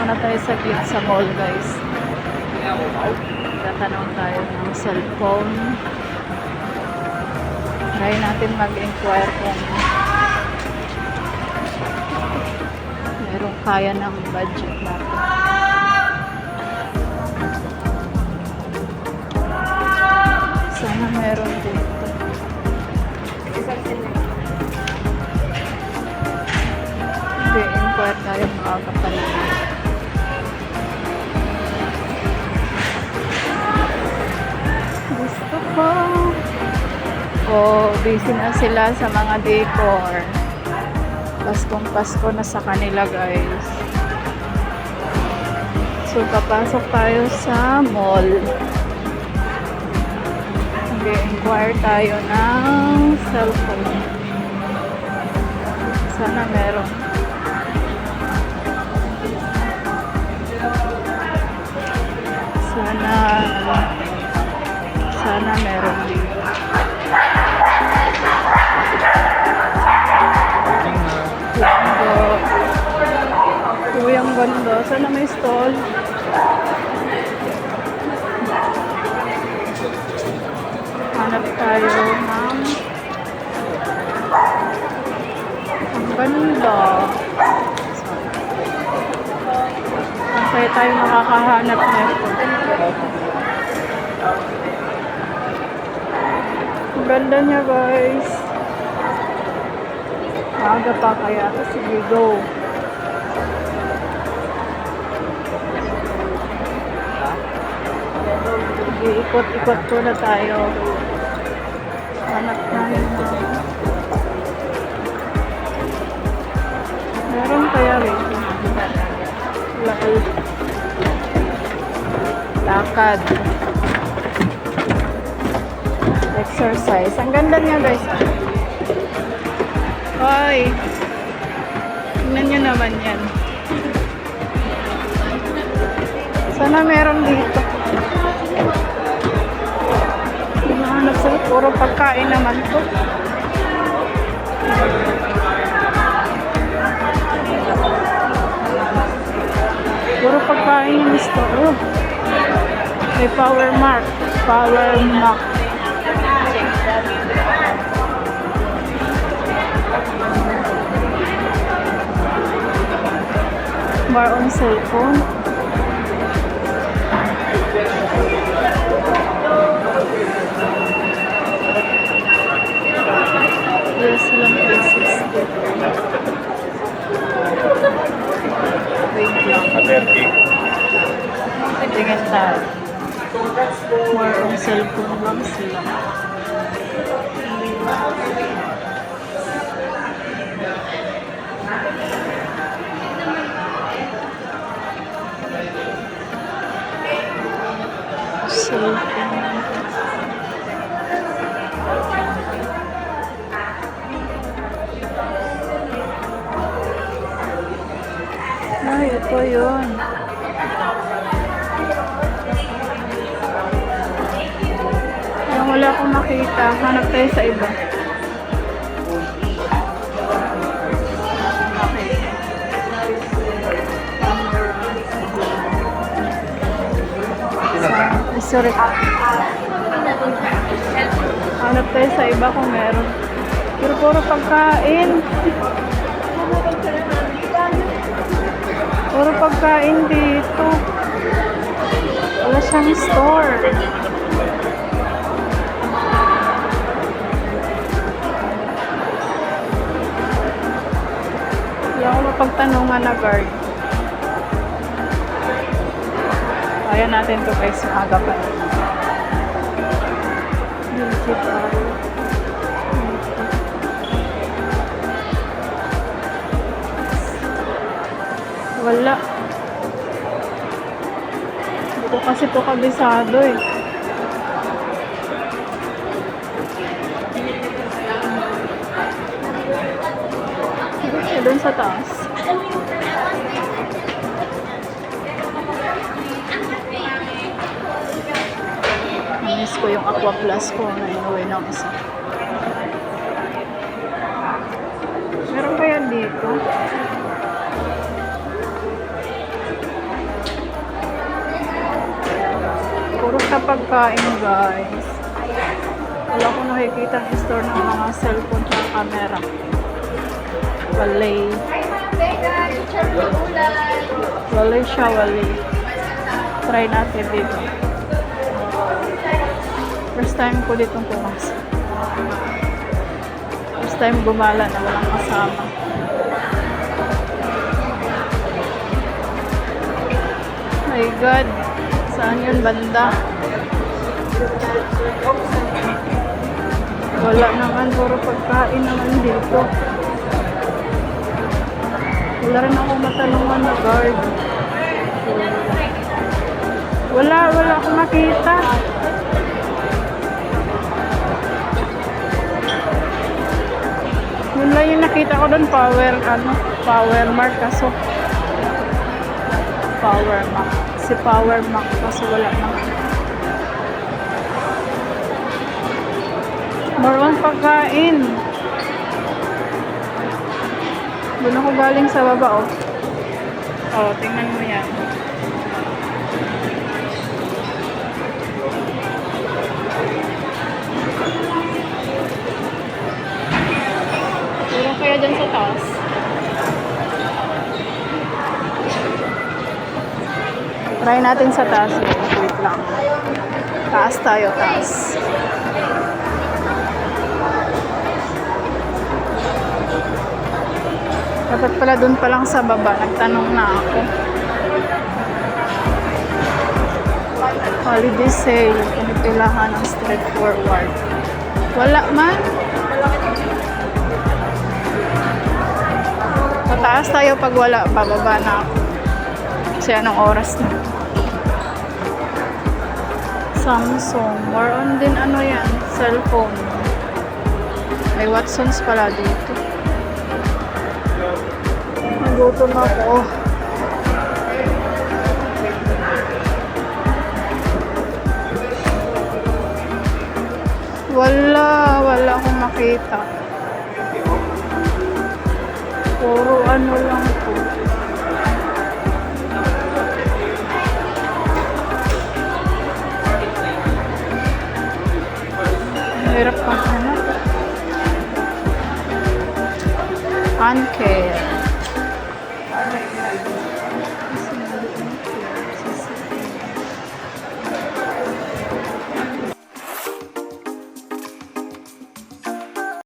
muna tayo saglit sa mall, guys. Tatanong tayo ng cellphone. Try natin mag-inquire kung merong kaya ng budget natin. Sana meron dito. Inquire tayo mga kapatid. Gusto ko. Oh, busy na sila sa mga decor. Paskong Pasko na sa kanila, guys. So, papasok tayo sa mall. Inquire tayo ng cellphone. Sana meron. Sana meron dito. Tuyang ganda. Sana may stall. Hanap tayo ng ang ganda. Kaya tayo makakahanap nito. Ang ganda niya, guys. Maaga pa kaya. Sige, go. Ikot-ikot ko na tayo. Hanap tayo na. Meron kaya rin. Lakad. Exercise. Ang ganda niya, guys. Hoy. Tingnan nyo naman yan. Sana meron dito. Hinahanap sa puro pagkain naman to. Puro pagkain yung store. Oh. May Power Mac. Bar on cellphone. Yes, lang 360. Wait lang. Tingin tayo. More on cellphone lang sila. Cellphone. Ay, ito yun. Yung wala akong makita. Hanap tayo sa iba. Sorry. Hanap tayo sa iba kung meron. Pero puro pagkain. Puro pagkain dito. Wala siyang store. Wala akong mapagtanungan na guard. Kaya natin ito guys, maaga pa. Wala. Hindi ko kasi ito kabisado eh. Doon sa taas. Miss ko yung Aqua Plus ko na inuwi ng isa. Meron kaya dito? sa pagkain, guys. Wala ko nakikita sa store ng mga cellphone at camera. Walay. Walay siya, walay. Try natin dito. First time ko ditong pumasok. First time gumala na walang kasama. My God. Saan yun banda? Wala naman. Puro pagkain naman dito. Wala rin ako matanungan na guard. Wala akong makita. Yun lang yung nakita ko doon, power mark kaso. Power mark. Si power mark kaso wala na. More on pagkain. Doon ako galing sa baba, oh. Oh, tingnan mo yan. Meron kaya dyan sa taas? Try natin sa taas. Wait lang. Taas tayo, taas. Dapat pala dun pa lang sa baba. Nagtanong na ako. Holiday sale. Pinipilahan ng straightforward. Wala man. Mataas tayo pag wala. Bababa na ako. Kasi anong oras na. Samsung. More on din ano yan. Cellphone. May Watsons pala dito. Nagutom ako. Wala akong makita. Puro ano lang po. Hirap pa ano. Uncare.